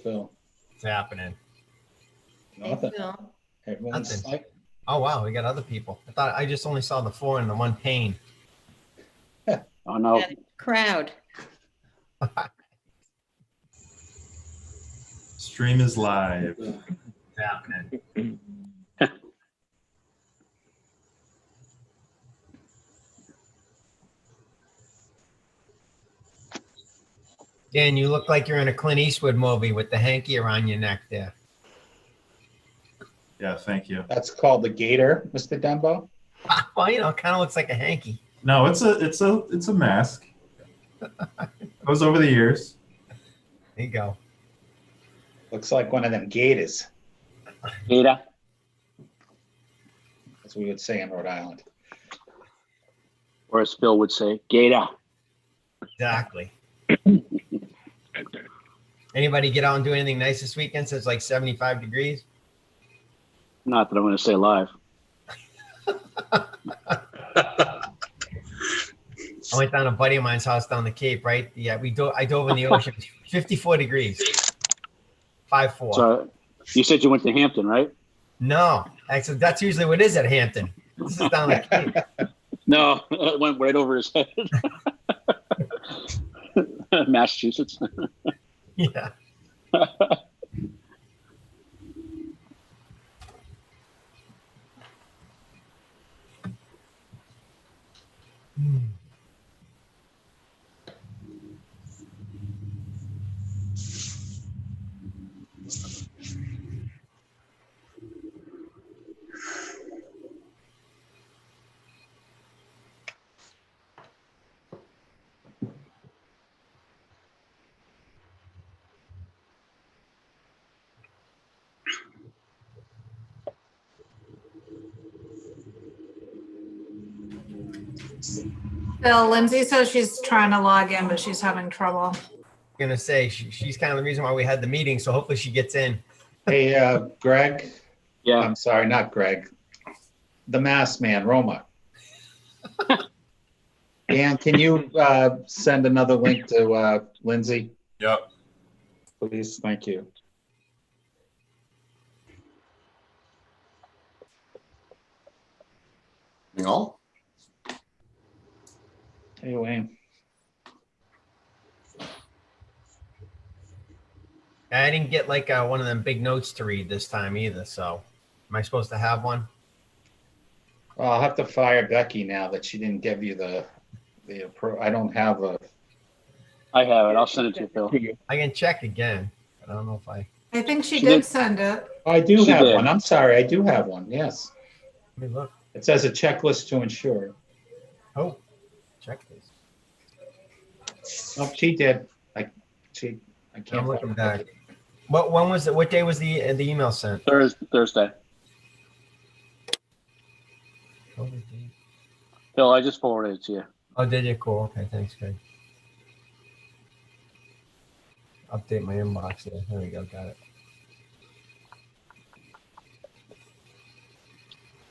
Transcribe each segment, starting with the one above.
Phil? What's happening? Nothing. Hey, Phil. Everyone's Nothing. like, Oh, wow. We got other people. I thought I just only saw the 4 and the 1 pane. Oh, no. Yeah, crowd. Stream is live. What's happening? Dan, you look like you're in a Clint Eastwood movie with the hanky around your neck there. Yeah, thank you. that's called the gator, Mr. Dembo. Well, you know, it kind of looks like a hanky. No, it's a mask. It goes over the ears. There you go. Looks like one of them gators, Gator. as we would say in Rhode Island. Or as Phil would say, Gator. Exactly. Anybody get out and do anything nice this weekend since it's like 75 degrees? Not that I'm going to say live. I went down to a buddy of mine's house down the Cape, right? Yeah, I dove in the ocean. 54 degrees. 5'4". So you said you went to Hampton, right? No, actually, that's usually what it is at Hampton. This is down the Cape. No, it went right over his head. Massachusetts. Yeah. Phil, Lindsay says she's trying to log in, but she's having trouble. Gonna say she's kind of the reason why we had the meeting, so hopefully she gets in. Hey, Greg. Yeah. I'm sorry, not Greg. The mask man, Roma. Dan, can you send another link to Lindsay, Yep. please? Thank you. No? Hey, Wayne. I didn't get like one of them big notes to read this time either. So, am I supposed to have one? Well, I'll have to fire Becky now that she didn't give you I don't have a. I have it. I'll send it to you, Phil. I can check again. But I don't know if I. I think she She did did. send it. I do She have did. one. I'm sorry, I do have one. Yes, Let me look. it says a checklist to ensure. Oh, check this. Oh, she did. I I'm can't. looking back. When was it? What day was the email sent? Thursday. Phil, I just forwarded it to you. Oh, did you? Cool. Okay, thanks, Greg. Update my inbox there. There we go. Got it.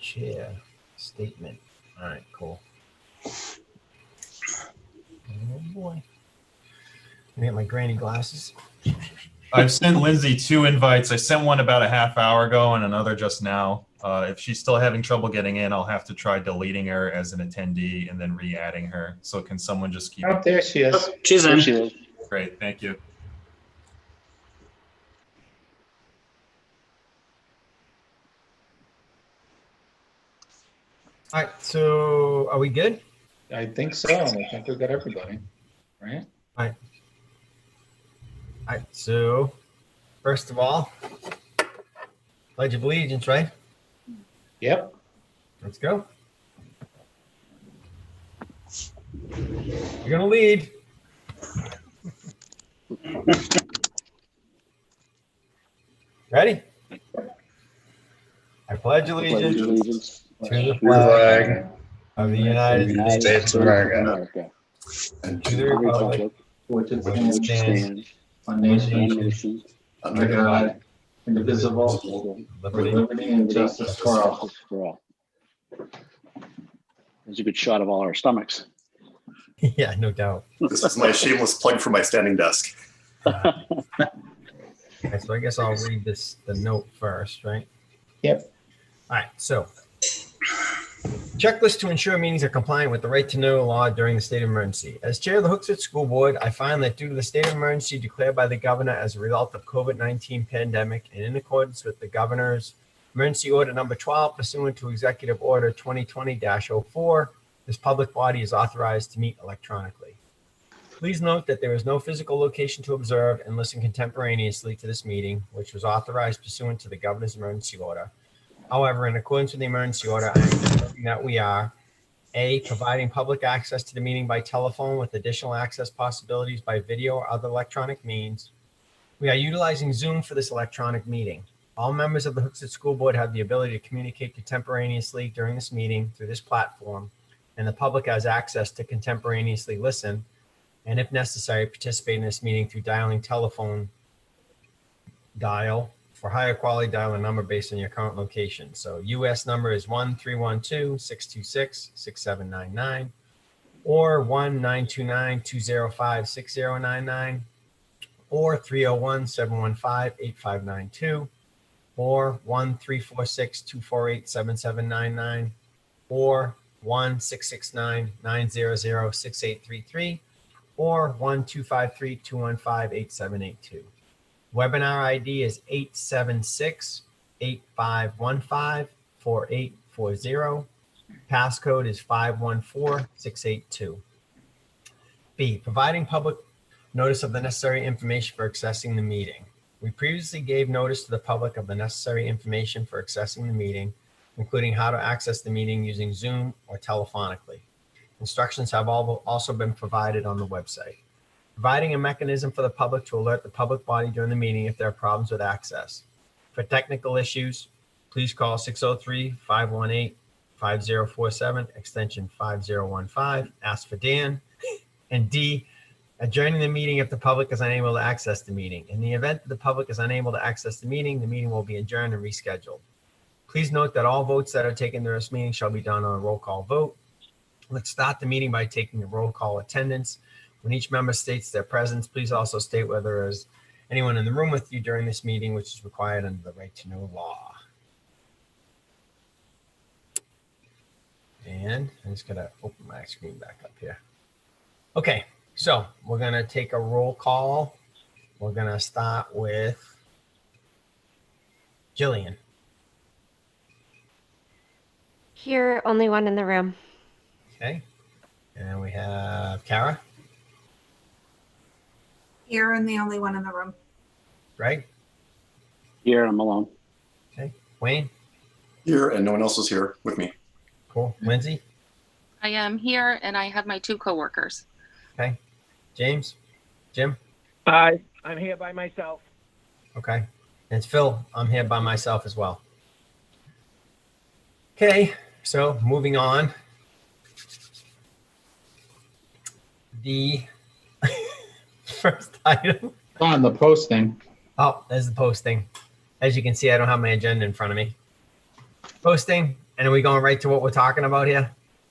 Chair statement. All right, cool. Oh boy. Let me get my granny glasses. I've sent Lindsay 2 invites. I sent one about a half hour ago and another just now. If she's still having trouble getting in, I'll have to try deleting her as an attendee and then re-adding her. So can someone just keep Oh, there she is. She's There in. she is. Great, thank you. All right, so are we good? I think so. I think we got everybody, right? All right, so first of all, Pledge of Allegiance, right? Yep. Let's go. You're gonna lead. Ready? I pledge allegiance to the flag of the United States of America. and to the republic Which is which stands one One nation, nation, under God, indivisible, with liberty. liberty and justice for all. justice for all. There's a good shot of all our stomachs. Yeah, no doubt. This is my shameless plug for my standing desk. Okay, so I guess I'll read the note first, right? Yep. All right, so checklist to ensure meetings are compliant with the right to know law during the state of emergency. As chair of the Hooksett School Board, I find that due to the state of emergency declared by the governor as a result of COVID-19 pandemic and in accordance with the governor's emergency order number 12 pursuant to executive order 2020-04, this public body is authorized to meet electronically. Please note that there is no physical location to observe and listen contemporaneously to this meeting, which was authorized pursuant to the governor's emergency order. However, in accordance with the emergency order, I am confirming that we are A, providing public access to the meeting by telephone with additional access possibilities by video or other electronic means. We are utilizing Zoom for this electronic meeting. All members of the Hooksett School Board have the ability to communicate contemporaneously during this meeting through this platform, and the public has access to contemporaneously listen and, if necessary, participate in this meeting through dialing telephone dial for higher quality dial a number based on your current location. So US number is 1-312-626-6799 or 1-929-205-6099 or 301-715-8592 or 1-346-248-7799 or 1-669-900-6833 or 1-253-215-8782. Webinar ID is 876-8515-4840. Passcode is 514682. B, providing public notice of the necessary information for accessing the meeting. We previously gave notice to the public of the necessary information for accessing the meeting, including how to access the meeting using Zoom or telephonically. Instructions have also been provided on the website. Providing a mechanism for the public to alert the public body during the meeting if there are problems with access. For technical issues, please call 603-518-5047, extension 5015, ask for Dan. And D, adjourning the meeting if the public is unable to access the meeting. In the event that the public is unable to access the meeting will be adjourned and rescheduled. Please note that all votes that are taken during this meeting shall be done on a roll call vote. Let's start the meeting by taking a roll call attendance. When each member states their presence, please also state whether there is anyone in the room with you during this meeting, which is required under the right to know law. And I'm just gonna open my screen back up here. Okay, so we're gonna take a roll call. We're gonna start with Jillian. Here, only one in the room. Okay, and we have Kara. Here and the only one in the room. Greg. Here, I'm alone. Okay, Wayne. Here, and no one else is here with me. Cool. Lindsay. I am here and I have my 2 coworkers. Okay. James. Jim. Hi, I'm here by myself. Okay. And it's Phil. I'm here by myself as well. Okay, so moving on. The first item. On the posting. Oh, there's the posting. As you can see, I don't have my agenda in front of me. Posting, and are we going right to what we're talking about here?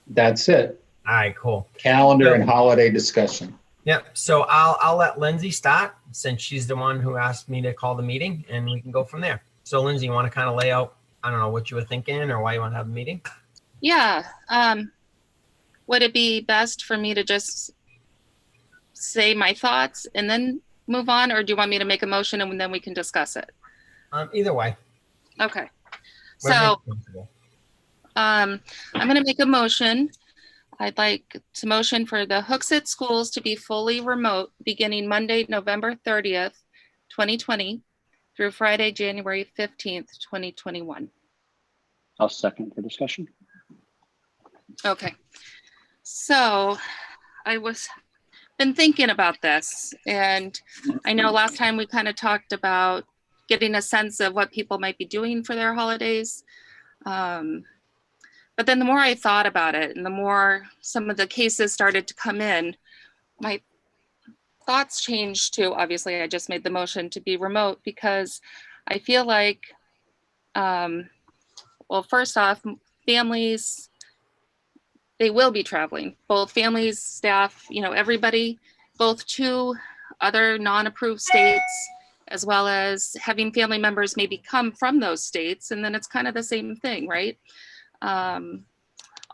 That's it. All right, cool. Calendar and holiday discussion. Yep. So I'll let Lindsay start since she's the one who asked me to call the meeting, and we can go from there. So Lindsay, you want to kind of lay out, I don't know, what you were thinking or why you want to have a meeting? Yeah. Would it be best for me to just say my thoughts and then move on, or do you want me to make a motion and then we can discuss it? Either way. Okay. Whatever So I'm going to make a motion. I'd like to motion for the Hooksett schools to be fully remote beginning Monday, November 30th, 2020 through Friday, January 15th, 2021. I'll second for discussion. Okay. So I was been thinking about this, and I know last time we kind of talked about getting a sense of what people might be doing for their holidays. But then the more I thought about it and the more some of the cases started to come in, my thoughts changed to, obviously I just made the motion to be remote because I feel like, well, first off, families, they will be traveling, both families, staff, you know, everybody, both to other non-approved states as well as having family members maybe come from those states, and then it's kind of the same thing, right?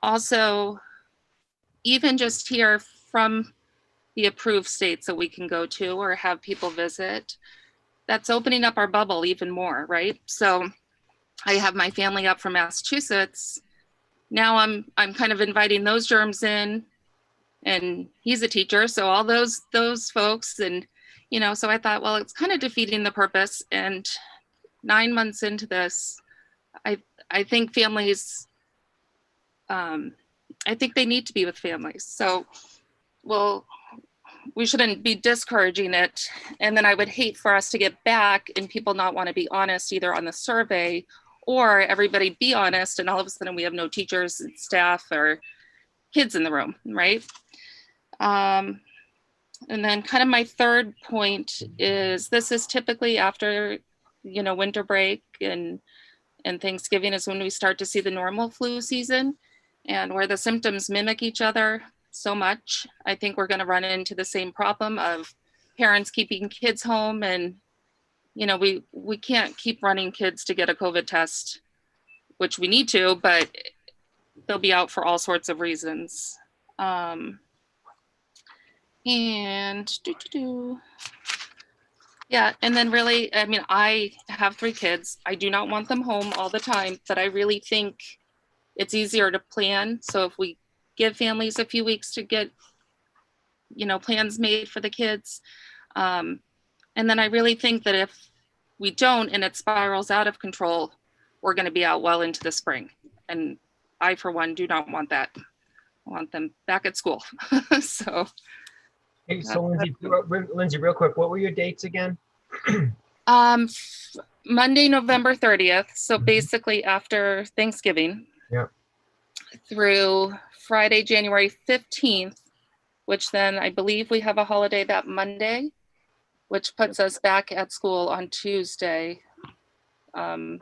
Also, even just here from the approved states that we can go to or have people visit, that's opening up our bubble even more, right? So I have my family up from Massachusetts. Now I'm kind of inviting those germs in, and he's a teacher, so all those folks, and so I thought, well, it's kind of defeating the purpose. And 9 months into this, I think families, I think they need to be with families. So, well, we shouldn't be discouraging it. And then I would hate for us to get back and people not want to be honest either on the survey, or everybody be honest and all of a sudden we have no teachers and staff or kids in the room, right? And then kind of my third point is, this is typically after, winter break and Thanksgiving is when we start to see the normal flu season, and where the symptoms mimic each other so much. I think we're going to run into the same problem of parents keeping kids home, and we can't keep running kids to get a COVID test, which we need to, but they'll be out for all sorts of reasons. Yeah, and then really, I mean, I have 3 kids. I do not want them home all the time, but I really think it's easier to plan. So if we give families a few weeks to get, plans made for the kids. And then I really think that if we don't and it spirals out of control, we're going to be out well into the spring. And I, for one, do not want that. I want them back at school. So. Hey, so Lindsay, real quick, what were your dates again? Monday, November 30th. So basically after Thanksgiving. Yeah. Through Friday, January 15th, which then I believe we have a holiday that Monday, which puts us back at school on Tuesday, the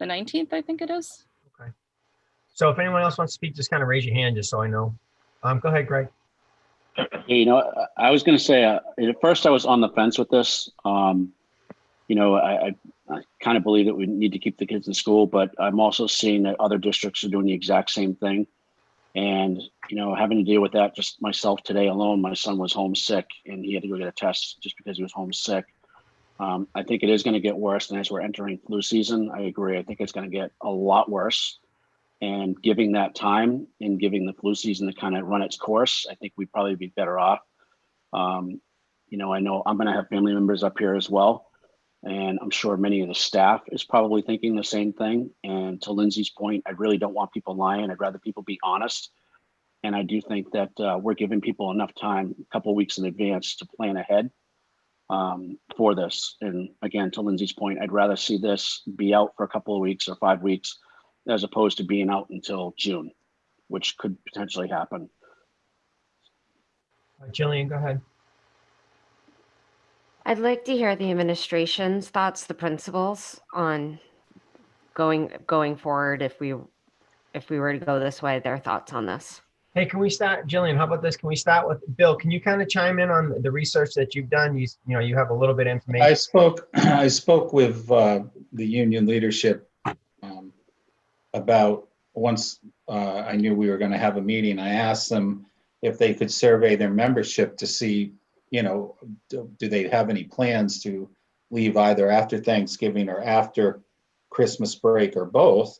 19th, I think it is. Okay. So if anyone else wants to speak, just kind of raise your hand, just so I know. Go ahead, Greg. Hey, I was going to say, at first I was on the fence with this. I kind of believe that we need to keep the kids in school, but I'm also seeing that other districts are doing the exact same thing. And, having to deal with that just myself today alone, my son was homesick and he had to go get a test just because he was homesick. I think it is going to get worse. And as we're entering flu season, I agree. I think it's going to get a lot worse. And giving that time and giving the flu season to kind of run its course, I think we'd probably be better off. I know I'm going to have family members up here as well. And I'm sure many of the staff is probably thinking the same thing. And to Lindsay's point, I really don't want people lying. I'd rather people be honest. And I do think that we're giving people enough time, a couple of weeks in advance, to plan ahead for this. And again, to Lindsay's point, I'd rather see this be out for a couple of weeks or 5 weeks as opposed to being out until June, which could potentially happen. Jillian, go ahead. I'd like to hear the administration's thoughts, the principals, on going forward if we were to go this way, their thoughts on this. Hey, can we start, Jillian, how about this? Can we start with Bill? Can you kind of chime in on the research that you've done? You have a little bit of information. I spoke with the union leadership about, once I knew we were going to have a meeting, I asked them if they could survey their membership to see, do they have any plans to leave either after Thanksgiving or after Christmas break or both.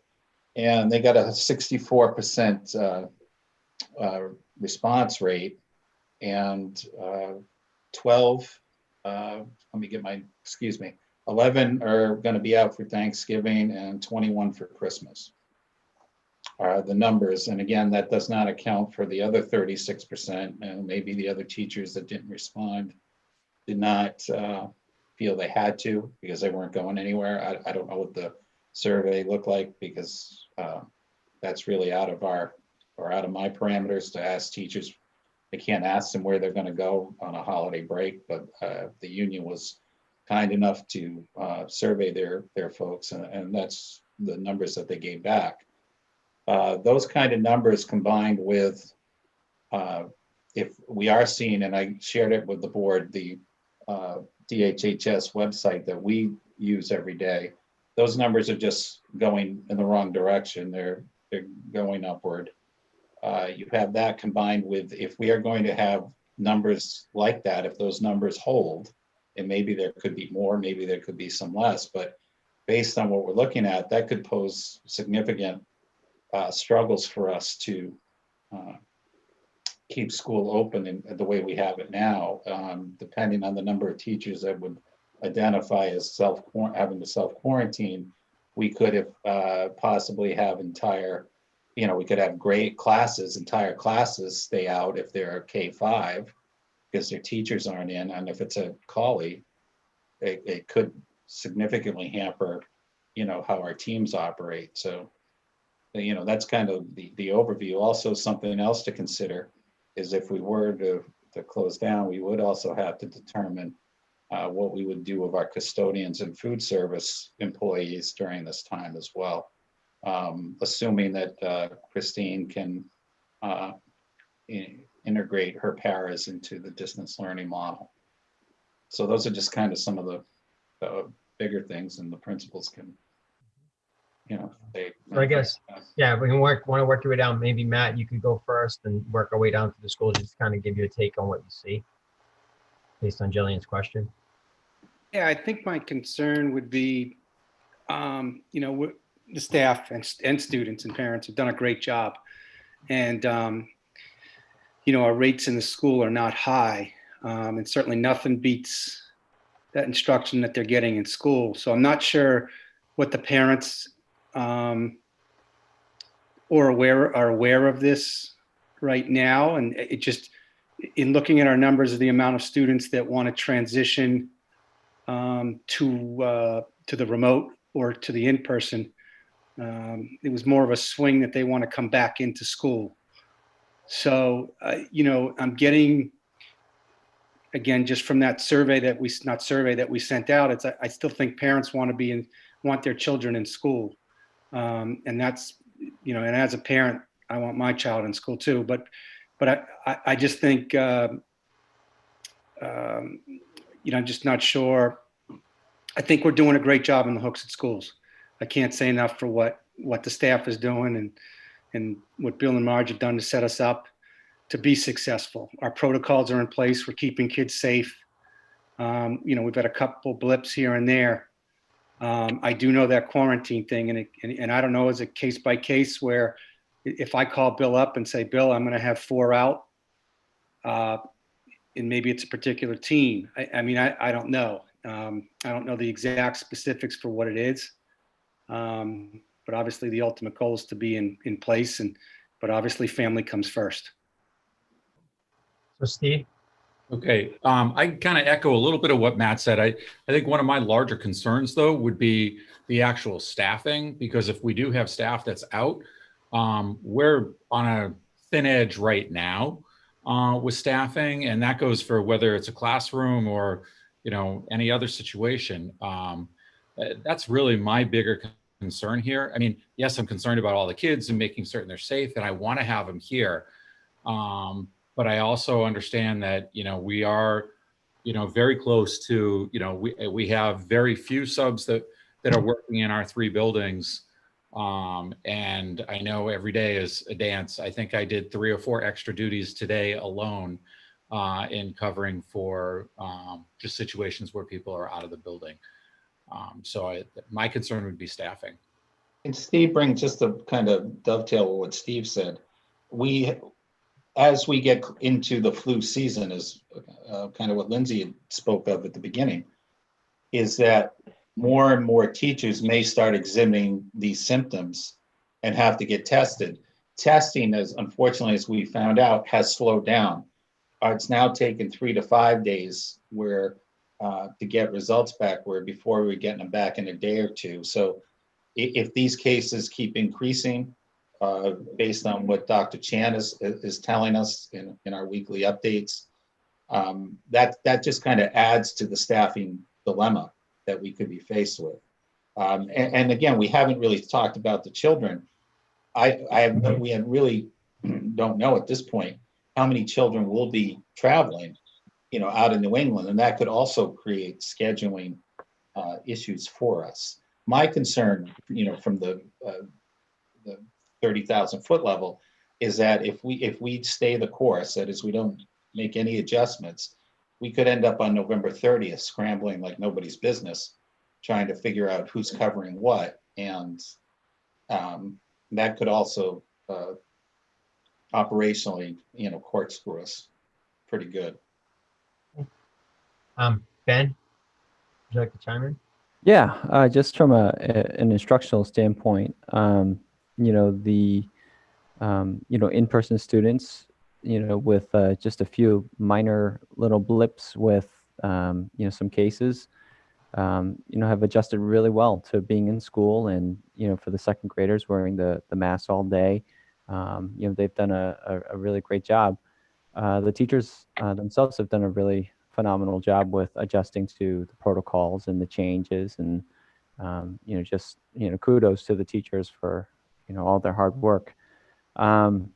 And they got a 64% response rate, and 11 are going to be out for Thanksgiving and 21 for Christmas are the numbers. And again, that does not account for the other 36%, and maybe the other teachers that didn't respond did not feel they had to because they weren't going anywhere. I don't know what the survey looked like, because that's really out of my parameters to ask teachers. I can't ask them where they're going to go on a holiday break, but the union was kind enough to survey their folks, and that's the numbers that they gave back. Those kind of numbers combined with, if we are seeing, and I shared it with the board, the DHHS website that we use every day, those numbers are just going in the wrong direction. They're going upward. You have that combined with, if we are going to have numbers like that, if those numbers hold, and maybe there could be more, maybe there could be some less, but based on what we're looking at, that could pose significant struggles for us to keep school open in the way we have it now, depending on the number of teachers that would identify as having to self-quarantine. We could have possibly have we could have entire classes stay out if they're K-5 because their teachers aren't in. And if it's a collie, it could significantly hamper, how our teams operate. So, that's kind of the overview. Also, something else to consider is if we were to close down, we would also have to determine what we would do with our custodians and food service employees during this time as well. Assuming that Christine can integrate her paras into the distance learning model. So those are just kind of some of the bigger things, and the principals can, So I guess, yeah, we can want to work your way down. Maybe Matt, you could go first and work our way down to the school, just to kind of give you a take on what you see based on Jillian's question. Yeah, I think my concern would be, the staff and students and parents have done a great job. And, our rates in the school are not high. And certainly nothing beats that instruction that they're getting in school. So I'm not sure what the parents are aware of this right now. And it just, in looking at our numbers of the amount of students that want to transition to the remote or to the in-person, it was more of a swing that they want to come back into school. So, I'm getting, again, just from that survey that we sent out, I still think parents want their children in school. And that's, and as a parent, I want my child in school too. But I just think, I'm just not sure. I think we're doing a great job in the Hooksett schools. I can't say enough for what the staff is doing and what Bill and Marge have done to set us up to be successful. Our protocols are in place. We're keeping kids safe. We've had a couple blips here and there. I do know that quarantine thing, and I don't know, is it case by case where if I call Bill up and say, Bill, I'm going to have 4 out, and maybe it's a particular team. I don't know. I don't know the exact specifics for what it is. But obviously the ultimate goal is to be in place, but obviously family comes first. So Steve? Okay, I kind of echo a little bit of what Matt said. I think one of my larger concerns, though, would be the actual staffing, because if we do have staff that's out, we're on a thin edge right now with staffing, and that goes for whether it's a classroom or any other situation. That's really my bigger concern here. I mean, yes, I'm concerned about all the kids and making certain they're safe, and I want to have them here. But I also understand that, we are, very close to, we have very few subs that are working in our 3 buildings. And I know every day is a dance. I think I did 3 or 4 extra duties today alone in covering for just situations where people are out of the building. So my concern would be staffing. And Steve brings, just to kind of dovetail with what Steve said, as we get into the flu season, is kind of what Lindsay spoke of at the beginning, is that more and more teachers may start exhibiting these symptoms and have to get tested. Testing, as unfortunately as we found out, has slowed down. It's now taken 3 to 5 days to get results back, where before we were getting them back in a day or 2. So if these cases keep increasing, based on what Dr. Chan is telling us in our weekly updates, that just kind of adds to the staffing dilemma that we could be faced with. And again, we haven't really talked about the children. We really don't know at this point how many children will be traveling out in New England, and that could also create scheduling issues for us. My concern, from the 30,000 foot level, is that if we stay the course, that is, we don't make any adjustments, we could end up on November 30th scrambling like nobody's business, trying to figure out who's covering what, and that could also operationally, corkscrew us pretty good. Ben, would you like to chime in? Yeah, just from an instructional standpoint, the in-person students, with just a few minor little blips with some cases, have adjusted really well to being in school, and for the second graders wearing the mask all day, they've done a really great job. The teachers themselves have done a really phenomenal job with adjusting to the protocols and the changes, and just kudos to the teachers for all their hard work. I'm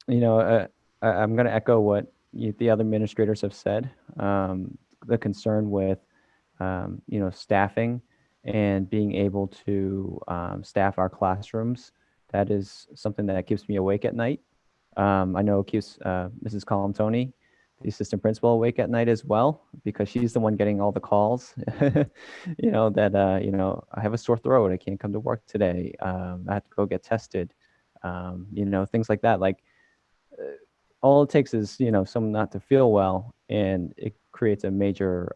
going to echo what the other administrators have said. The concern with staffing and being able to staff our classrooms, that is something that keeps me awake at night. I know it keeps Mrs. Colantoni, the assistant principal, awake at night as well, because she's the one getting all the calls, that, I have a sore throat, I can't come to work today, I have to go get tested, things like that. Like, all it takes is, someone not to feel well, and it creates a major,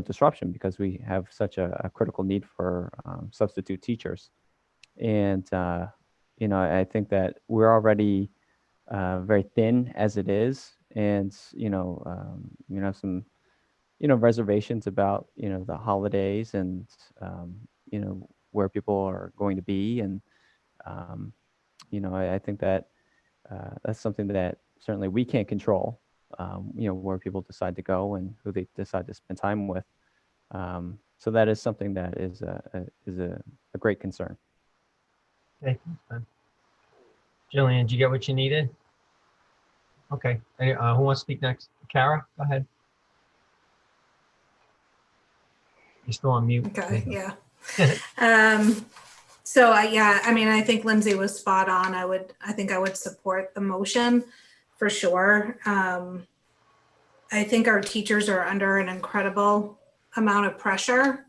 disruption, because we have such a critical need for substitute teachers. And, I think that we're already very thin as it is, and some reservations about the holidays, and where people are going to be, and I think that that's something that certainly we can't control, where people decide to go and who they decide to spend time with, so that is something that is a great concern. Okay, thanks, Ben. Jillian, did you get what you needed? Okay, who wants to speak next? Kara, go ahead. You're still on mute. Okay, yeah. So I think Lindsay was spot on. I think I would support the motion for sure. I think our teachers are under an incredible amount of pressure.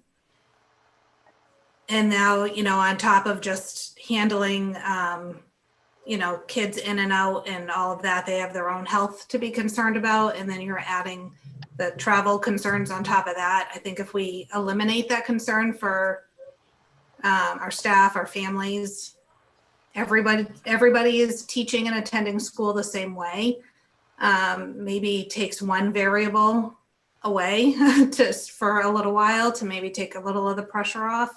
And now, on top of just handling, kids in and out and all of that, they have their own health to be concerned about. And then you're adding the travel concerns on top of that. I think if we eliminate that concern for our staff, our families, everybody is teaching and attending school the same way. Maybe takes one variable away for a little while to maybe take a little of the pressure off.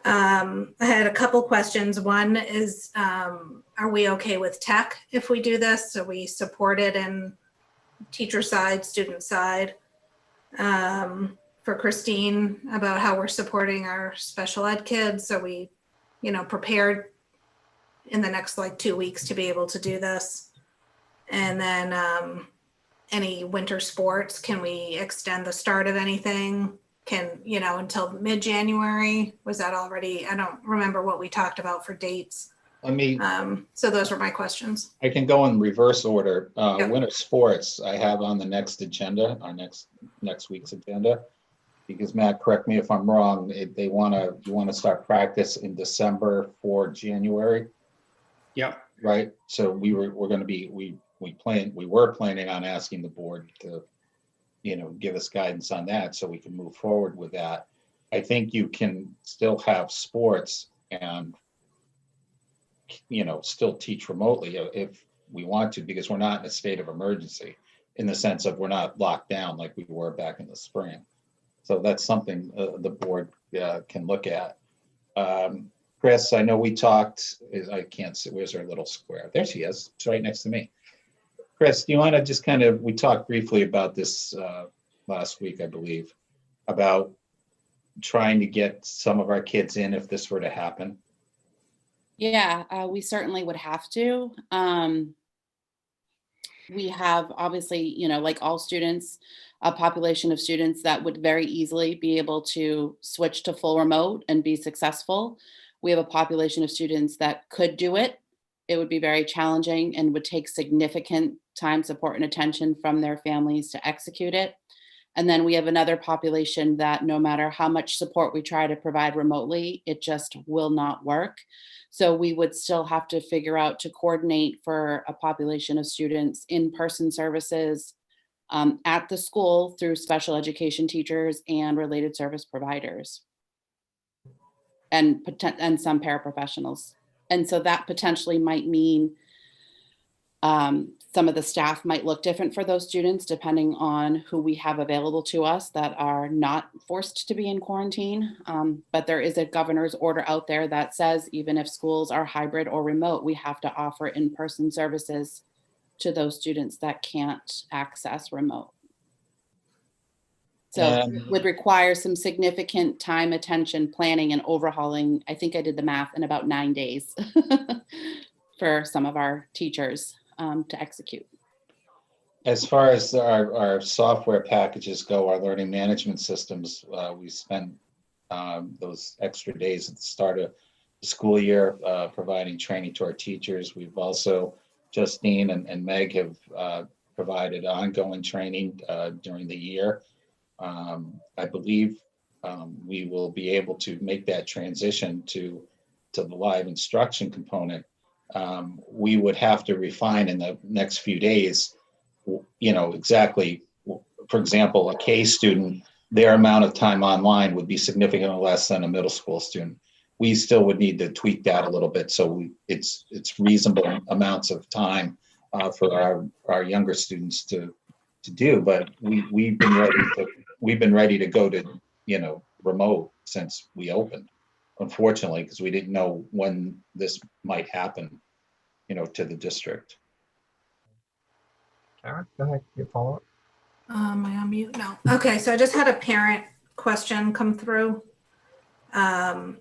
I had a couple questions. One is, are we okay with tech if we do this? So we support it in teacher side, student side. For Christine, about how we're supporting our special ed kids. So we, prepared in the next 2 weeks to be able to do this. And then any winter sports, can we extend the start of anything? Until mid-January? Was that already? I don't remember what we talked about for dates. So those were my questions. I can go in reverse order. Yep. Winter sports I have on the next agenda, our next week's agenda, because Matt, correct me if I'm wrong, you want to start practice in December for January. Yeah. Right. So we were planning on asking the board to give us guidance on that so we can move forward with that. I think you can still have sports and still teach remotely if we want to, because we're not in a state of emergency, in the sense of we're not locked down like we were back in the spring. So that's something the board can look at. Chris, I know we talked, I can't see, where's our little square? There she is, it's right next to me. Chris, do you want to just we talked briefly about this last week, I believe, about trying to get some of our kids in if this were to happen? Yeah, we certainly would have to. We have, obviously, like all students, a population of students that would very easily be able to switch to full remote and be successful. We have a population of students that could do it. It would be very challenging and would take significant time, support, and attention from their families to execute it. And then we have another population that no matter how much support we try to provide remotely, it just will not work. So we would still have to figure out to coordinate for a population of students in-person services at the school through special education teachers and related service providers and some paraprofessionals. And so that potentially might mean some of the staff might look different for those students depending on who we have available to us that are not forced to be in quarantine. But there is a governor's order out there that says even if schools are hybrid or remote, we have to offer in-person services to those students that can't access remote. So it would require some significant time, attention, planning, and overhauling. I think I did the math in about 9 days for some of our teachers to execute. As far as our software packages go, our learning management systems, we spent those extra days at the start of the school year providing training to our teachers. We've also, Justine and Meg have provided ongoing training during the year. I believe we will be able to make that transition to the live instruction component. We would have to refine in the next few days, exactly, for example, a K student, their amount of time online would be significantly less than a middle school student. We still would need to tweak that a little bit. So it's reasonable amounts of time for our younger students to do, but we've been ready to go to, remote since we opened, unfortunately, because we didn't know when this might happen, to the district. Kara, go ahead, your follow-up. Am I on mute? No. Okay, so I just had a parent question come through. In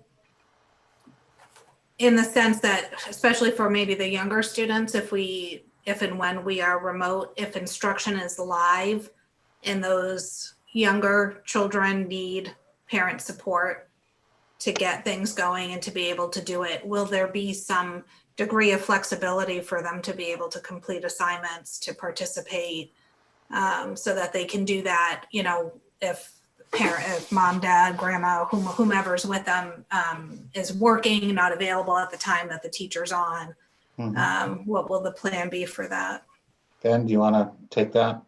the sense that, especially for maybe the younger students, if and when we are remote, if instruction is live and those younger children need parent support to get things going and to be able to do it, will there be some degree of flexibility for them to be able to complete assignments, to participate, so that they can do that, if mom, dad, grandma, whomever's with them is working, not available at the time that the teacher's on. Mm-hmm. What will the plan be for that? Ben, do you want to take that?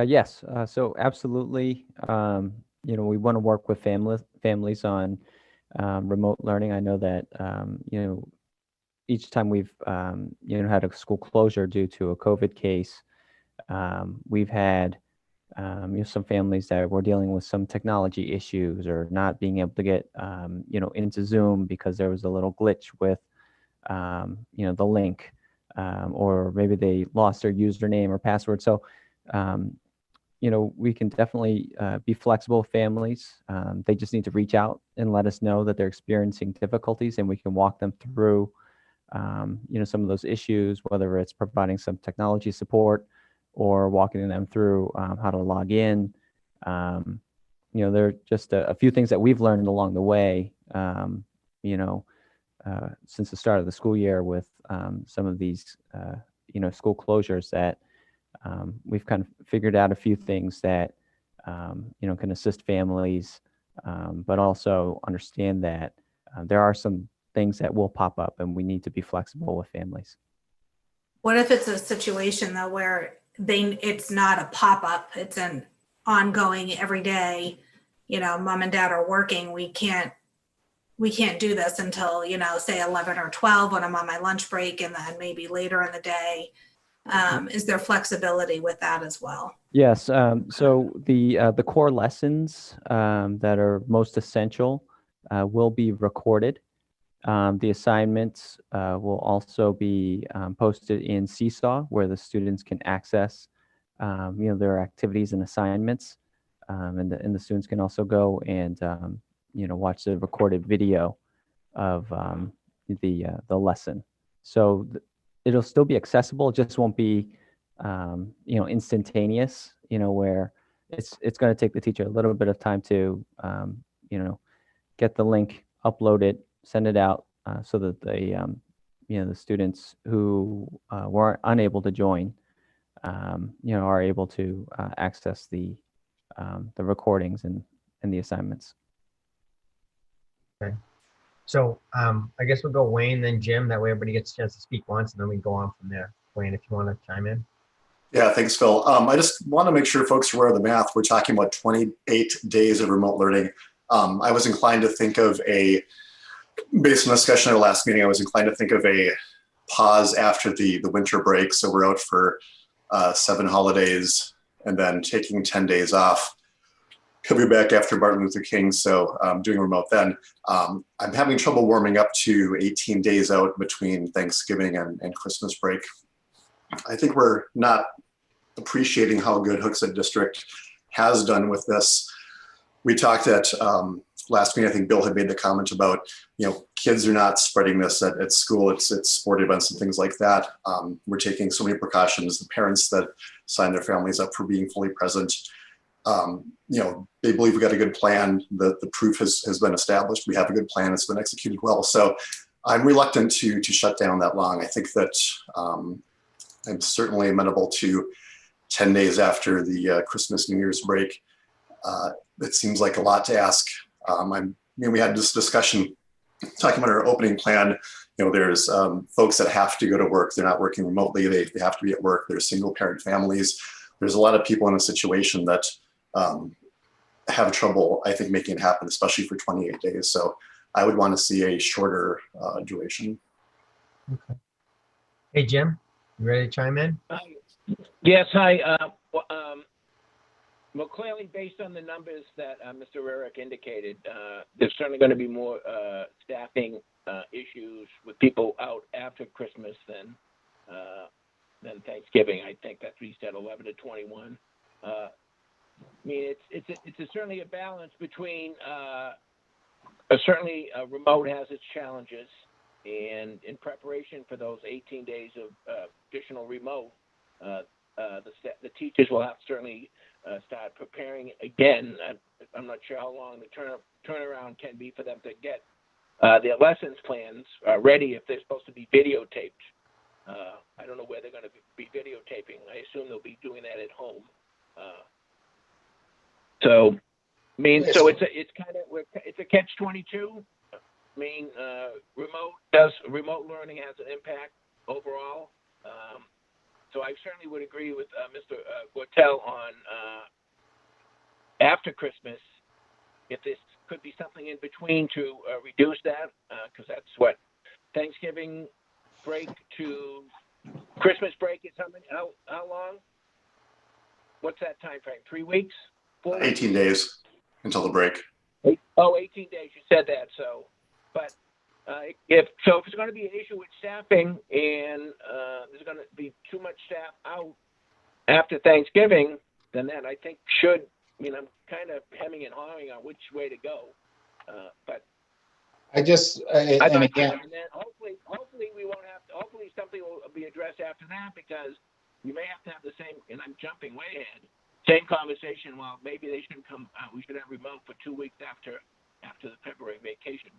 Yes. So absolutely. We want to work with families on remote learning. I know that, each time we've, had a school closure due to a COVID case, we've had, some families that were dealing with some technology issues or not being able to get, into Zoom because there was a little glitch with, the link, or maybe they lost their username or password. So, we can definitely be flexible with families. They just need to reach out and let us know that they're experiencing difficulties, and we can walk them through, some of those issues, whether it's providing some technology support or walking them through how to log in. There are just a few things that we've learned along the way, since the start of the school year with some of these, school closures that we've kind of figured out a few things that, can assist families, but also understand that there are some things that will pop up and we need to be flexible with families. What if it's a situation though where it's not a pop-up, it's an ongoing every day, mom and dad are working, we can't do this until, say 11 or 12 when I'm on my lunch break, and then maybe later in the day. Is there flexibility with that as well? Yes. So the core lessons that are most essential will be recorded. The assignments will also be posted in Seesaw, where the students can access, their activities and assignments, and the students can also go and watch the recorded video of the lesson. So it'll still be accessible. It just won't be instantaneous, where it's going to take the teacher a little bit of time to, get the link, upload it, send it out, so that the students who were unable to join, are able to access the recordings and the assignments. Okay. So I guess we'll go Wayne, then Jim. That way everybody gets a chance to speak once, and then we can go on from there. Wayne, if you want to chime in. Yeah, thanks, Phil. I just want to make sure folks are aware of the math. We're talking about 28 days of remote learning. I was inclined to think of based on the discussion at our last meeting, I was inclined to think of a pause after the winter break. So we're out for 7 holidays and then taking 10 days off. Coming back after Martin Luther King, so doing remote then. I'm having trouble warming up to 18 days out between Thanksgiving and Christmas break. I think we're not appreciating how good Hooksett District has done with this. We talked at last meeting, I think Bill had made the comment about, kids are not spreading this at school. It's sport events and things like that. We're taking so many precautions. The parents that sign their families up for being fully present, they believe we've got a good plan. The proof has been established. We have a good plan. It's been executed well. So I'm reluctant to shut down that long. I think that I'm certainly amenable to 10 days after the Christmas, New Year's break. It seems like a lot to ask. We had this discussion talking about our opening plan. There's folks that have to go to work. They're not working remotely. They have to be at work. There's single parent families. There's a lot of people in a situation that have trouble, I think, making it happen, especially for 28 days. So I would want to see a shorter duration. Okay. Hey, Jim, you ready to chime in? Yes, hi. Well, clearly, based on the numbers that Mr. Rarick indicated, there's certainly going to be more staffing issues with people out after Christmas than Thanksgiving. I think that's what he said, 11 to 21. It's certainly a balance between certainly remote has its challenges, and in preparation for those 18 days of additional remote, the teachers will have to certainly start preparing again. I'm not sure how long the turnaround can be for them to get their lessons plans ready if they're supposed to be videotaped. I don't know where they're going to be videotaping. I assume they'll be doing that at home. So it's a catch-22. Remote learning has an impact overall. So I certainly would agree with Mr. Gortel on after Christmas, if this could be something in between to reduce that, because that's what Thanksgiving break to Christmas break is how long? What's that time frame? 3 weeks? 4 weeks? 18 days until the break. 18 days. You said that. So, but if it's going to be an issue with staffing and there's going to be too much staff out after Thanksgiving, then that I think should. I'm kind of hemming and hawing on which way to go. But and again, and then hopefully we won't have to. Hopefully something will be addressed after that, because we may have to have the same. And I'm jumping way ahead. Same conversation. Well, maybe they shouldn't come. We should have remote for 2 weeks after the February vacation.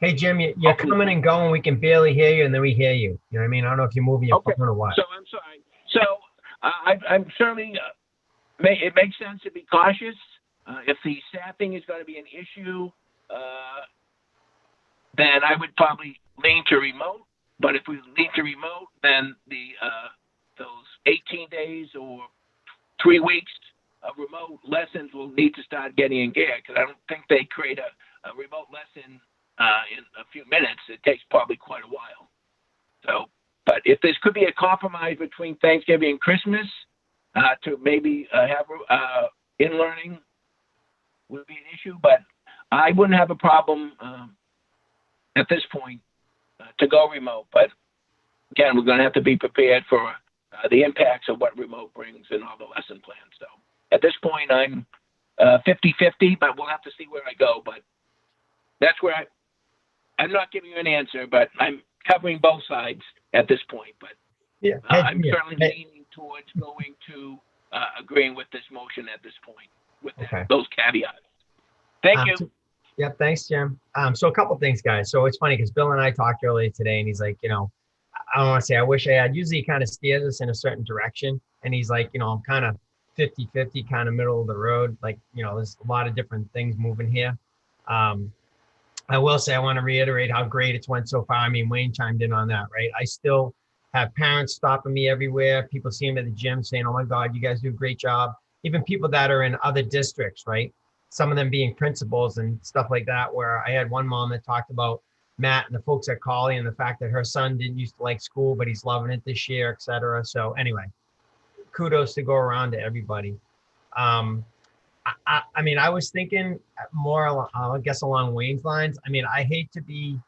Hey, Jim, you're coming and going. We can barely hear you, and then we hear you. You know what I mean? I don't know if you're moving your phone or what. So I'm sorry. So I'm certainly. It makes sense to be cautious. If the staffing is going to be an issue, then I would probably lean to remote. But if we lean to remote, then those 18 days or 3 weeks of remote lessons will need to start getting in gear, because I don't think they create a remote lesson in a few minutes. It takes probably quite a while. So, but if this could be a compromise between Thanksgiving and Christmas, to maybe have in-learning would be an issue, but I wouldn't have a problem at this point to go remote. But again, we're going to have to be prepared for the impacts of what remote brings in all the lesson plans. So at this point, I'm 50-50, but we'll have to see where I go. But that's where I'm not giving you an answer, but I'm covering both sides at this point. But yeah, I'm certainly leaning towards going to agreeing with this motion at this point with Okay. those caveats. Thank you. Yeah, thanks, Jim. So a couple things, guys. So it's funny because Bill and I talked earlier today, and he's like, you know, I don't want to say I wish I had. Usually he kind of steers us in a certain direction. And he's like, you know, I'm kind of 50-50, kind of middle of the road. Like, you know, there's a lot of different things moving here. I will say I want to reiterate how great it's went so far. I mean, Wayne chimed in on that, right? I still have parents stopping me everywhere. People seeing me at the gym saying, oh my God, you guys do a great job. Even people that are in other districts, right? Some of them being principals and stuff like that, where I had one mom that talked about Matt and the folks at Colley and the fact that her son didn't used to like school, but he's loving it this year, et cetera. So anyway, kudos to go around to everybody. I mean, I was thinking more, I guess, along Wayne's lines. I mean, I hate to be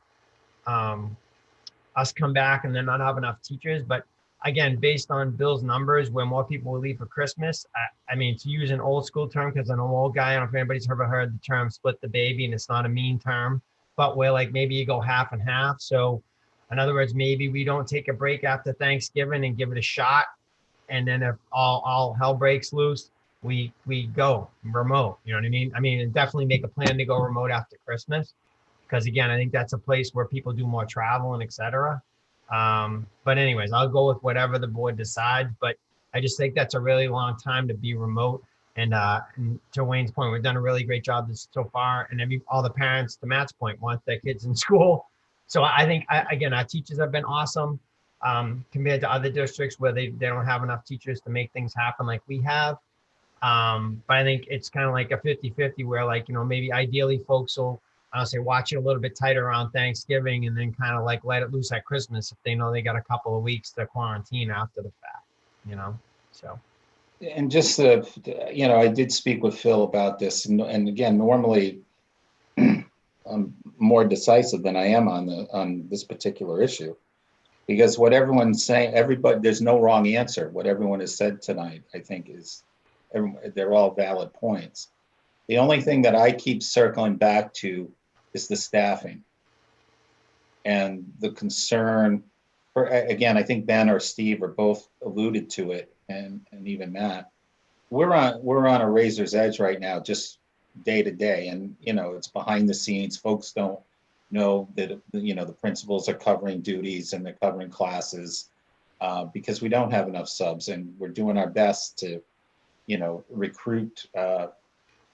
us come back and then not have enough teachers, but again, based on Bill's numbers, where more people will leave for Christmas, I mean, to use an old school term, because I'm an old guy, I don't know if anybody's ever heard the term split the baby, and it's not a mean term, but where like maybe you go half and half. So in other words, maybe we don't take a break after Thanksgiving and give it a shot. And then if all hell breaks loose, we go remote, you know what I mean? I mean, and definitely make a plan to go remote after Christmas. Because again, I think that's a place where people do more travel and et cetera. But anyways, I'll go with whatever the board decides, but I just think that's a really long time to be remote. And to Wayne's point, we've done a really great job so far. And all the parents, to Matt's point, want their kids in school. So I think, again, our teachers have been awesome compared to other districts where they don't have enough teachers to make things happen like we have. But I think it's kind of like a 50-50 where, like, you know, maybe ideally folks will, I'll say, watch it a little bit tighter around Thanksgiving and then kind of like let it loose at Christmas if they know they got a couple of weeks to quarantine after the fact, you know, so. And just, you know, I did speak with Phil about this, and again, normally I'm more decisive than I am on this particular issue, because what everyone's saying, there's no wrong answer. What everyone has said tonight, I think, they're all valid points. The only thing that I keep circling back to is the staffing and the concern. Again, I think Ben or Steve are both alluded to it, and even Matt. We're on a razor's edge right now, just day to day, and you know, it's behind the scenes. Folks don't know that, you know, the principals are covering duties and they're covering classes because we don't have enough subs, and we're doing our best to, you know, recruit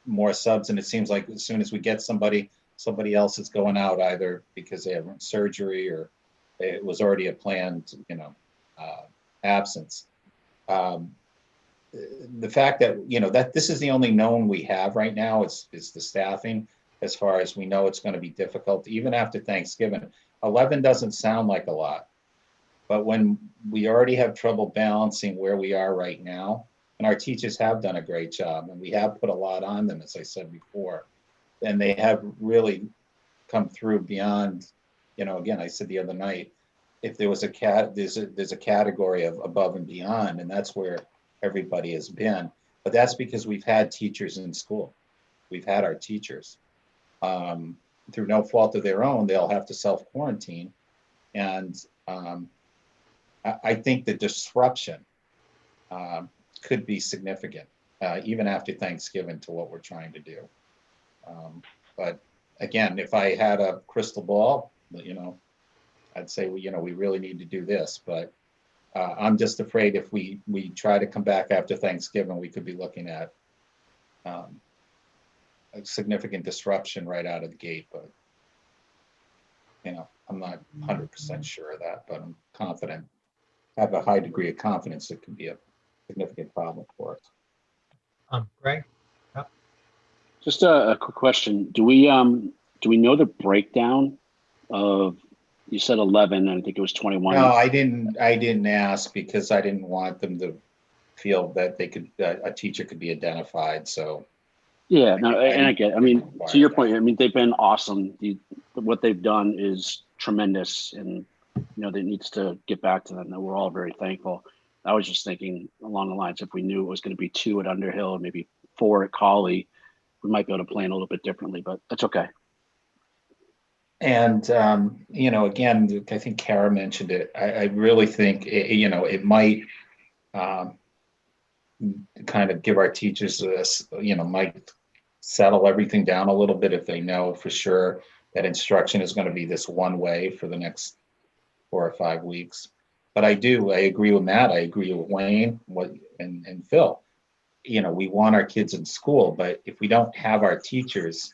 more subs. And it seems like as soon as we get somebody else is going out, either because they have surgery or it was already a planned, you know, absence. The fact that, you know, that this is the only known we have right now is the staffing. As far as we know, it's going to be difficult even after Thanksgiving. 11 doesn't sound like a lot, but when we already have trouble balancing where we are right now, and our teachers have done a great job, and we have put a lot on them, as I said before, and they have really come through beyond, you know, again, I said the other night, if there was there's a category of above and beyond, and that's where everybody has been. But that's because we've had teachers in school. We've had our teachers. Through no fault of their own, they'll have to self-quarantine. And I think the disruption could be significant, even after Thanksgiving, to what we're trying to do. But again, if I had a crystal ball, you know, I'd say, well, you know, we really need to do this. But I'm just afraid if we try to come back after Thanksgiving, we could be looking at a significant disruption right out of the gate. But, you know, I'm not 100% sure of that, but I'm confident, have a high degree of confidence it could be a significant problem for us. Greg? Just a quick question. Do we know the breakdown of, you said 11, and I think it was 21. No, I didn't ask because I didn't want them to feel that they could, a teacher could be identified. So. Yeah, no, and I get it. I mean, to your point, I mean, they've been awesome. What they've done is tremendous, and, you know, that needs to get back to them. And we're all very thankful. I was just thinking along the lines, if we knew it was going to be 2 at Underhill, maybe 4 at Colley, we might be able to plan a little bit differently, but that's okay. And, you know, again, I think Kara mentioned it. I really think, you know, it might kind of give our teachers this, might settle everything down a little bit if they know for sure that instruction is going to be this one way for the next 4 or 5 weeks. But I agree with Matt. I agree with Wayne and Phil. We want our kids in school, but if we don't have our teachers,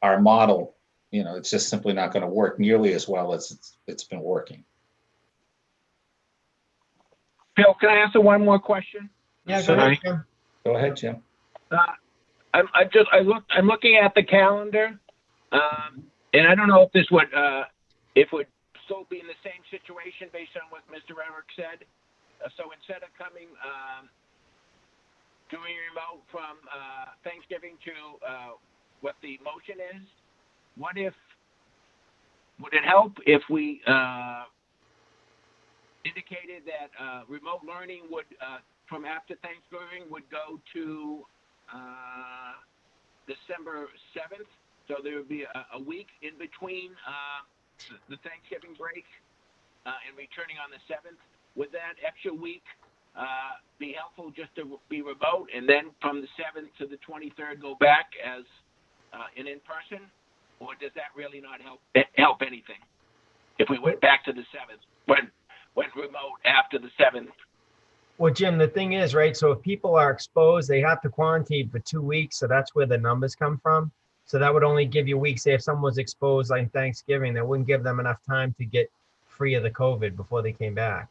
our model, it's just simply not going to work nearly as well as it's been working. Phil, can I answer one more question? Yeah, go ahead, Jim. Go ahead, Jim. I'm looking at the calendar, and I don't know if this would still be in the same situation based on what Mr. Eric said. So instead of coming doing remote from Thanksgiving to what the motion is, would it help if we indicated that remote learning would from after Thanksgiving would go to December 7th? So there would be a week in between the Thanksgiving break and returning on the 7th. Would that extra week be helpful just to be remote, and then from the 7th to the 23rd go back as in person, or does that really not help anything if we went back to the 7th, went remote after the 7th? Well, Jim, the thing is, right, so if people are exposed, they have to quarantine for 2 weeks, so that's where the numbers come from. So that would only give you weeks. Say if someone was exposed like Thanksgiving, that wouldn't give them enough time to get free of the COVID before they came back.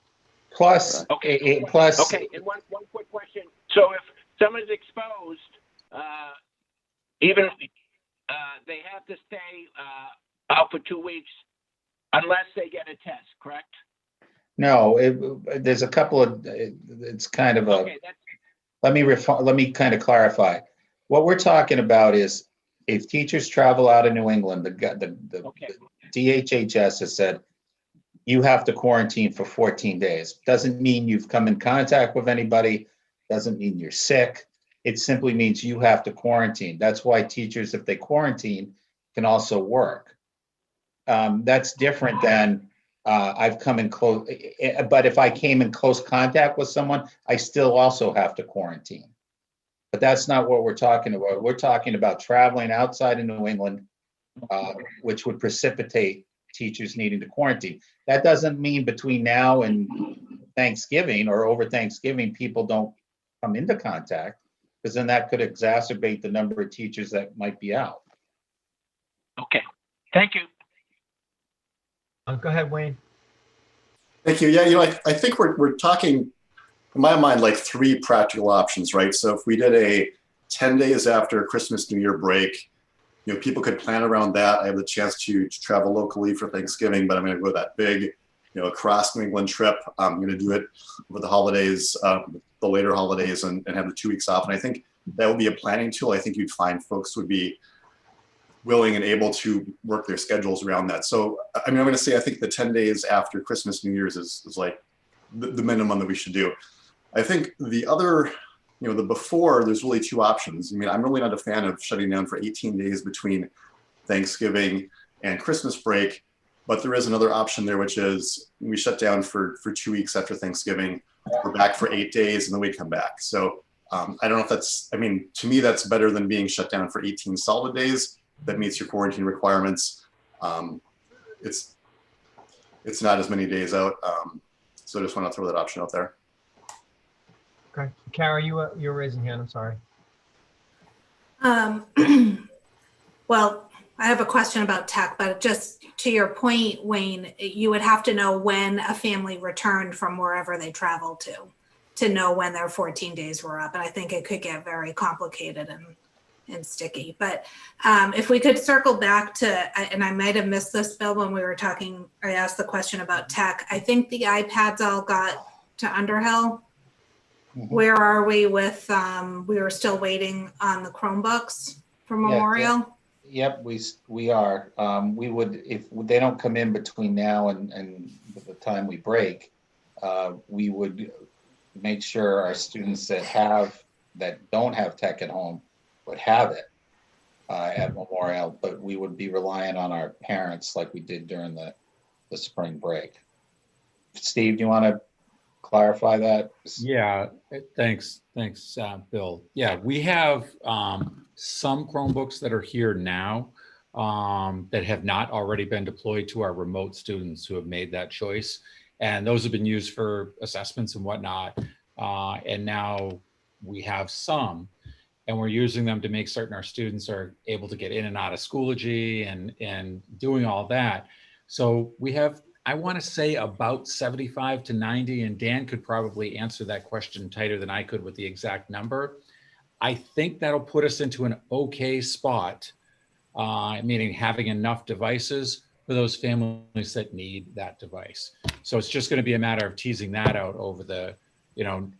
Plus, Okay, and one quick question. So if someone's exposed, even they have to stay out for 2 weeks unless they get a test, correct? No, there's a couple of, it's kind of a, Okay, let me kind of clarify. What we're talking about is if teachers travel out of New England, the DHHS has said, you have to quarantine for 14 days. Doesn't mean you've come in contact with anybody, doesn't mean you're sick. It simply means you have to quarantine. That's why teachers, if they quarantine, can also work. That's different than I've come in close, but if I came in close contact with someone, I still also have to quarantine. But that's not what we're talking about. We're talking about traveling outside of New England, which would precipitate teachers needing to quarantine. That doesn't mean between now and Thanksgiving or over Thanksgiving, people don't come into contact, because then that could exacerbate the number of teachers that might be out. Okay, thank you. Go ahead, Wayne. Thank you. Yeah, I think we're talking, in my mind, like 3 practical options, right? So if we did a 10 days after Christmas, New Year break, people could plan around that. I have the chance to travel locally for Thanksgiving, but I'm going to go that big, across New England trip. I'm going to do it with the holidays, the later holidays, and have the 2 weeks off. And I think that would be a planning tool. I think you'd find folks would be willing and able to work their schedules around that. So, I'm going to say, I think the 10 days after Christmas, New Year's is like the minimum that we should do. I think the other, the before, there's really 2 options. I'm really not a fan of shutting down for 18 days between Thanksgiving and Christmas break, but there is another option there, which is we shut down for 2 weeks after Thanksgiving, we're back for 8 days, and then we come back. So I don't know if that's, to me, that's better than being shut down for 18 solid days. That meets your quarantine requirements. It's not as many days out. So I just want to throw that option out there. Okay, Kara, you're raising your hand. I'm sorry. Well, I have a question about tech, but just to your point, Wayne, you would have to know when a family returned from wherever they traveled to know when their 14 days were up. And I think it could get very complicated and sticky. But if we could circle back to, and I might have missed this, Bill, when we were talking, I asked the question about tech. I think the iPads all got to Underhill. Mm-hmm. Where are we with, we were still waiting on the Chromebooks for Memorial? Yep, we are. We would, if they don't come in between now and the time we break, we would make sure our students that don't have tech at home would have it at Memorial, but we would be relying on our parents like we did during the spring break. Steve, do you want to clarify that? Yeah, thanks, Bill. Yeah, we have some Chromebooks that are here now that have not already been deployed to our remote students who have made that choice. And those have been used for assessments and whatnot. And now we have some, and we're using them to make certain our students are able to get in and out of Schoology and doing all that. So we have, I want to say, about 75 to 90, and Dan could probably answer that question tighter than I could with the exact number. I think that'll put us into an okay spot, meaning having enough devices for those families that need that device. So it's just going to be a matter of teasing that out over the,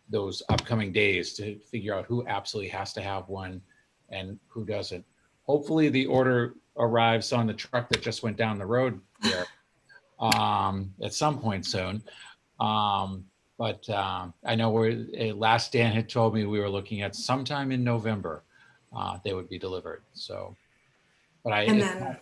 those upcoming days to figure out who absolutely has to have one and who doesn't. Hopefully the order arrives on the truck that just went down the road here at some point soon. But I know last Dan had told me we were looking at sometime in November they would be delivered. So, but And then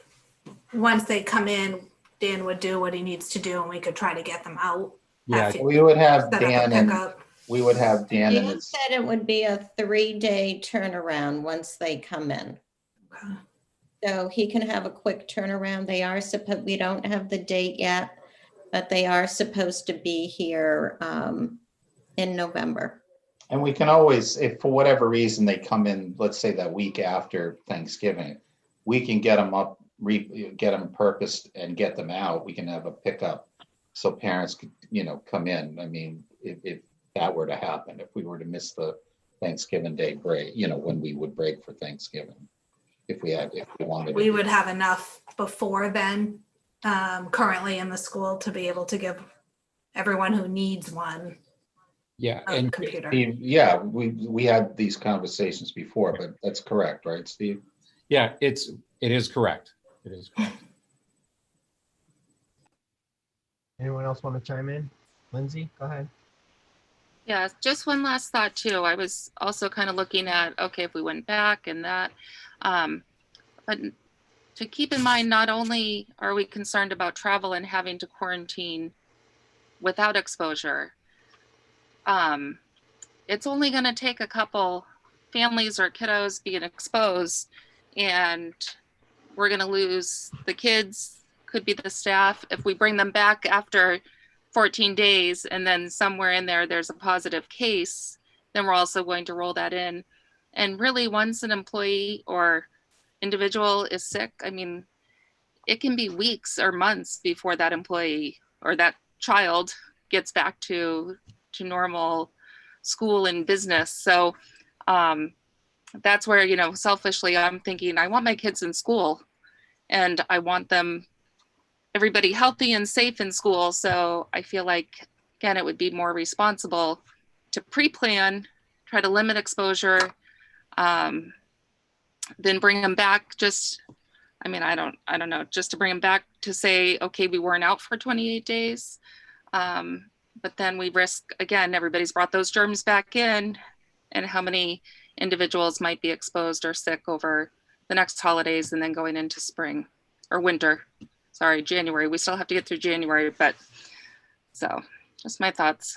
once they come in, Dan would do what he needs to do and we could try to get them out. Yeah, we would have Set up a Dan and pickup. we would have Dan and Dan it's said it would be a 3-day turnaround once they come in. Okay. So he can have a quick turnaround. They are supposed, we don't have the date yet, but they are supposed to be here in November. and we can always, if for whatever reason they come in, let's say that week after Thanksgiving, we can get them up, get them purposed and get them out. We can have a pickup so parents could, come in. I mean, if that were to happen, if we were to miss the Thanksgiving Day break, when we would break for Thanksgiving, if we wanted. We would have enough before then, currently in the school to be able to give everyone who needs one. Yeah, a and computer. Yeah, we had these conversations before, but that's correct, right, Steve? yeah, it is correct. It is correct. Anyone else want to chime in? Lindsay, go ahead. Yeah, just one last thought too. I was also kind of looking at, okay, if we went back and that, but to keep in mind, not only are we concerned about travel and having to quarantine without exposure, it's only going to take a couple families or kiddos being exposed and we're going to lose the kids, could be the staff. If we bring them back after 14 days and then somewhere in there's a positive case, then we're also going to roll that in. And really, once an employee or individual is sick, I mean, it can be weeks or months before that employee or that child gets back to normal school and business. So that's where, selfishly, I'm thinking I want my kids in school and I want them, everybody healthy and safe in school. So I feel like, again, it would be more responsible to pre-plan, try to limit exposure, then bring them back just, I don't know, just to bring them back to say, okay, we weren't out for 28 days. But then we risk, again, everybody's brought those germs back in and how many individuals might be exposed or sick over the next holidays and then going into spring or winter. Sorry, January. We still have to get through January, but so just my thoughts.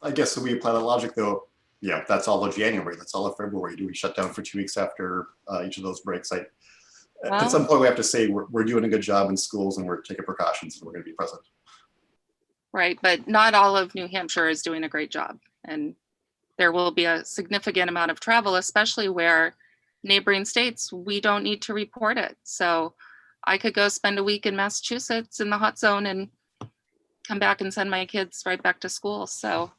I guess if we apply that logic though, yeah, that's all of January. That's all of February. Do we shut down for 2 weeks after each of those breaks? At some point we have to say we're doing a good job in schools and we're taking precautions and we're going to be present. Right, but not all of New Hampshire is doing a great job. And there will be a significant amount of travel, especially where neighboring states, we don't need to report it. So I could go spend a week in Massachusetts in the hot zone and come back and send my kids right back to school. So,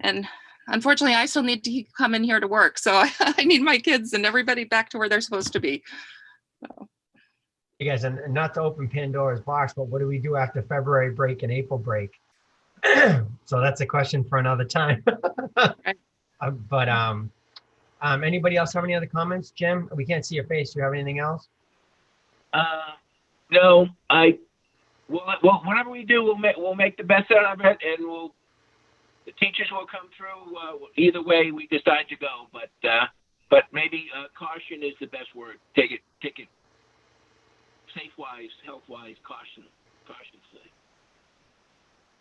and unfortunately, I still need to come in here to work. So I need my kids and everybody back to where they're supposed to be. So. You guys, and not to open Pandora's box, but what do we do after February break and April break? So that's a question for another time. But anybody else have any other comments? Jim, we can't see your face. Do you have anything else? No, well, whatever we do, we'll make the best out of it, and the teachers will come through. Either way we decide to go, but maybe caution is the best word. Take it safe-wise, health-wise, caution.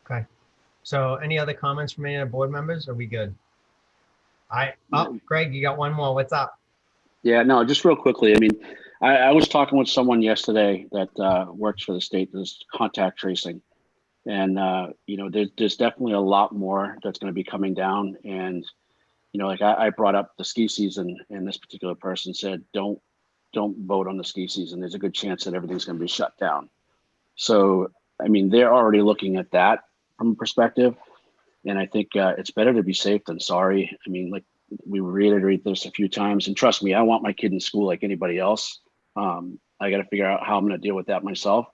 Okay. So any other comments from any of the board members? Are we good? Oh, Greg, you got one more. What's up? Yeah, no, just real quickly. I mean, I was talking with someone yesterday that works for the state, does contact tracing. And, you know, there's definitely a lot more that's going to be coming down. And, you know, like I brought up the ski season, and this particular person said, don't vote on the ski season. There's a good chance that everything's going to be shut down. So, I mean, they're already looking at that from a perspective. And I think it's better to be safe than sorry. I mean, like we reiterate this a few times, and trust me, I want my kid in school like anybody else. I got to figure out how I'm going to deal with that myself.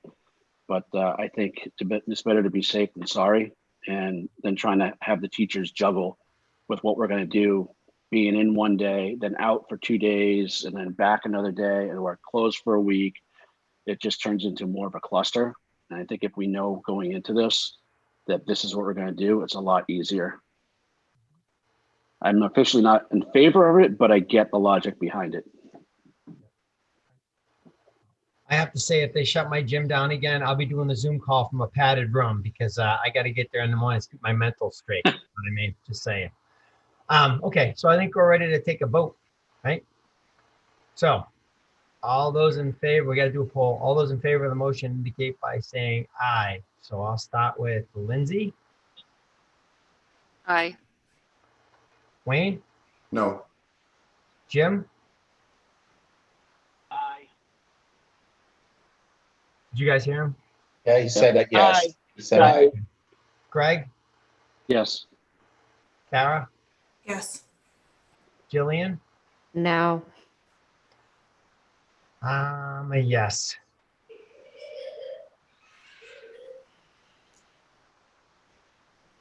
But I think it's better to be safe than sorry, and then trying to have the teachers juggle with what we're going to do, being in one day, then out for 2 days, and then back another day, and we're closed for a week. It just turns into more of a cluster. And I think if we know going into this that this is what we're going to do, it's a lot easier. I'm officially not in favor of it, but I get the logic behind it. I have to say, if they shut my gym down again, I'll be doing the Zoom call from a padded room because I got to get there in the morning to keep my mental straight. You know what I mean? Just saying. Okay, so I think we're ready to take a vote, right? So all those in favor, we got to do a poll. All those in favor of the motion indicate by saying aye. So I'll start with Lindsay. Aye. Wayne? No. Jim? Aye. Did you guys hear him? Yeah, he said that, yes. Aye. He said aye. Greg? Yes. Kara? Yes. Jillian? No. A yes.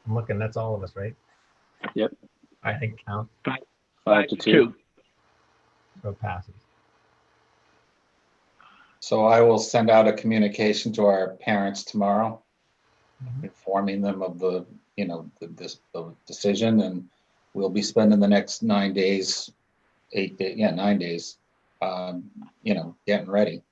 I'm looking, that's all of us, right? Yep. I think count. 5-2. So it passes. So I will send out a communication to our parents tomorrow, informing them of the, you know, the decision, and we'll be spending the next 9 days, 9 days, you know, getting ready.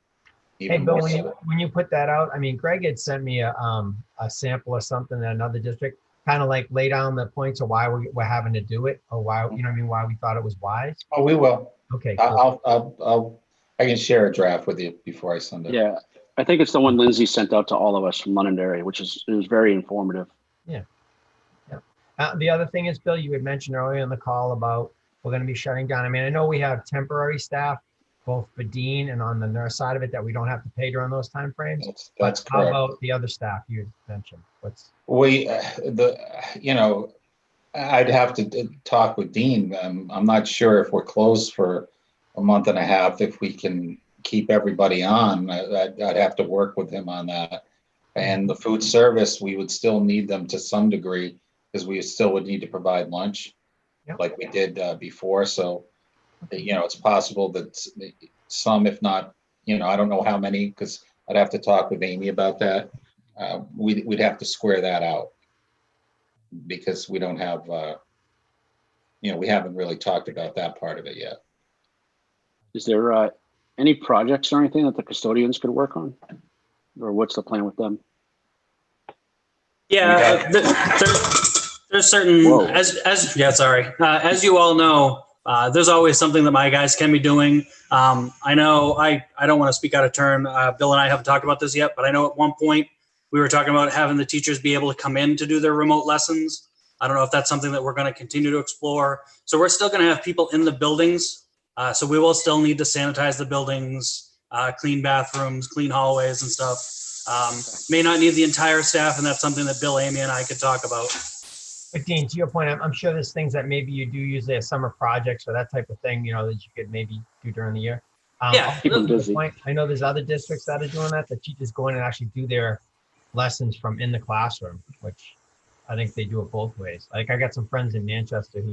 Hey, Bill, when you put that out, I mean, Greg had sent me a sample of something in another district, kind of like lay down the points of why we're having to do it, or why, you know what I mean, why we thought it was wise. Oh, we will. Okay, cool. I can share a draft with you before I send it. Yeah, I think it's the one Lindsay sent out to all of us from Londonderry, which is very informative. Yeah. The other thing is, Bill, you had mentioned earlier in the call about we're going to be shutting down. I mean, I know we have temporary staff, both for Dean and on the nurse side of it, that we don't have to pay during those timeframes. That's correct. How about the other staff you mentioned? You know, I'd have to talk with Dean. I'm not sure if we're closed for a month and a half, if we can keep everybody on. I'd have to work with him on that. And the food service, we would still need them to some degree, because we still would need to provide lunch like we did before. So, you know, it's possible that some, if not, you know, I don't know how many, because I'd have to talk with Amy about that. We'd have to square that out, because we don't have, you know, we haven't really talked about that part of it yet. Is there any projects or anything that the custodians could work on? Or what's the plan with them? Yeah, there's certain, as you all know, there's always something that my guys can be doing. I know I don't want to speak out of turn. Bill and I haven't talked about this yet, but I know at one point we were talking about having the teachers be able to come in to do their remote lessons. I don't know if that's something that we're going to continue to explore. So we're still going to have people in the buildings. So we will still need to sanitize the buildings, clean bathrooms, clean hallways and stuff. May not need the entire staff, and that's something that Bill, Amy, and I could talk about. But Dean, to your point, I'm sure there's things that maybe you do usually as summer projects or that type of thing, you know, that you could maybe do during the year. Yeah, keep them busy. I know there's other districts that are doing that teachers go in and actually do their lessons from in the classroom, which I think they do it both ways. Like I got some friends in Manchester who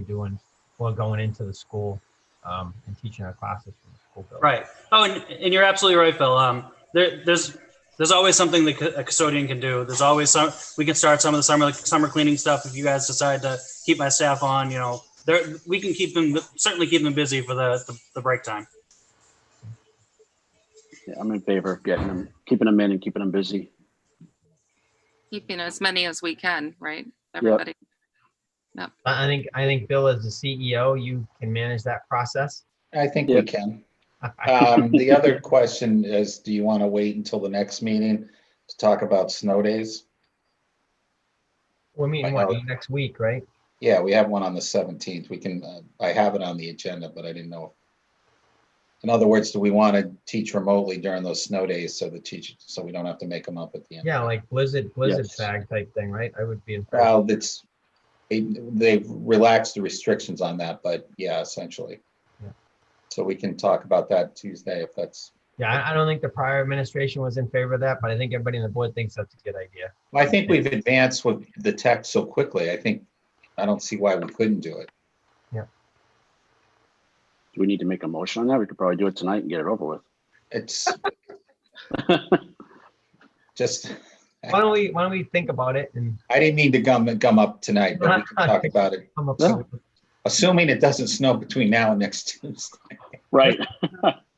are going into the school and teaching our classes from the school building. Right. Oh, and you're absolutely right, Bill. There's always something that a custodian can do. There's always we can start some of the summer cleaning stuff if you guys decide to keep my staff on. You know, we can certainly keep them busy for the break time. Yeah, I'm in favor of keeping them in and keeping them busy. Keeping as many as we can, right? everybody. I think Bill, as the CEO, you can manage that process. I think we can. The other question is, do you want to wait until the next meeting to talk about snow days? We're meeting next week, right? Yeah, we have one on the 17th. We can, I have it on the agenda, but I didn't know. In other words, do we want to teach remotely during those snow days so so we don't have to make them up at the end? Yeah, like blizzard tag type thing, right? I would be in favor. Well, they've relaxed the restrictions on that, but yeah, essentially. Yeah. So we can talk about that Tuesday if that's. Yeah, I don't think the prior administration was in favor of that, but I think everybody on the board thinks that's a good idea. I think we've advanced with the tech so quickly. I don't see why we couldn't do it. Yeah. Do we need to make a motion on that? We could probably do it tonight and get it over with. It's just. Why don't we think about it? And I didn't mean to gum up tonight, but we can talk about it. Assuming it doesn't snow between now and next Tuesday. Right.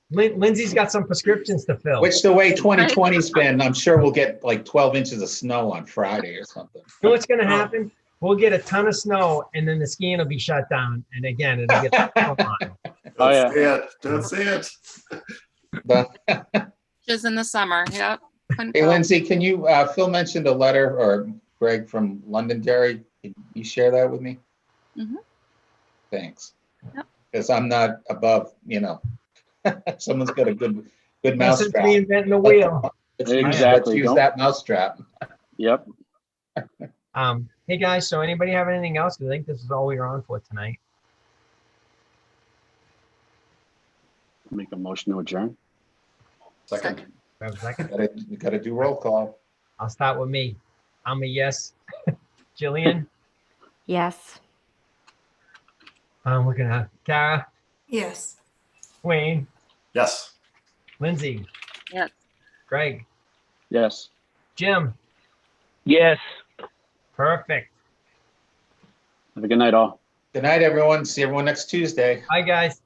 Lindsay's got some prescriptions to fill. Which the way 2020's been, I'm sure we'll get like 12 inches of snow on Friday or something. You know what's going to happen? We'll get a ton of snow, and then the skiing will be shut down. And again, it'll get on. Don't say it. Just in the summer. Yep. Hey, Lindsay, can you, Phil mentioned a letter, or Greg from Londonderry. Can you share that with me? Mm-hmm. Thanks. Yep. Because I'm not above, someone's got a good mousetrap. Reinventing the wheel. Exactly. Let's use that mousetrap. Yep. Hey guys, so anybody have anything else? I think this is all we were on for tonight. Make a motion to adjourn. Second. You gotta do roll call. I'll start with me. I'm a yes. Jillian? Yes. I'm looking at Kara. Yes. Wayne? Yes. Lindsay? Yes. Greg? Yes. Jim? Yes. Perfect. Have a good night, all. Good night, everyone. See everyone next Tuesday. Bye, guys.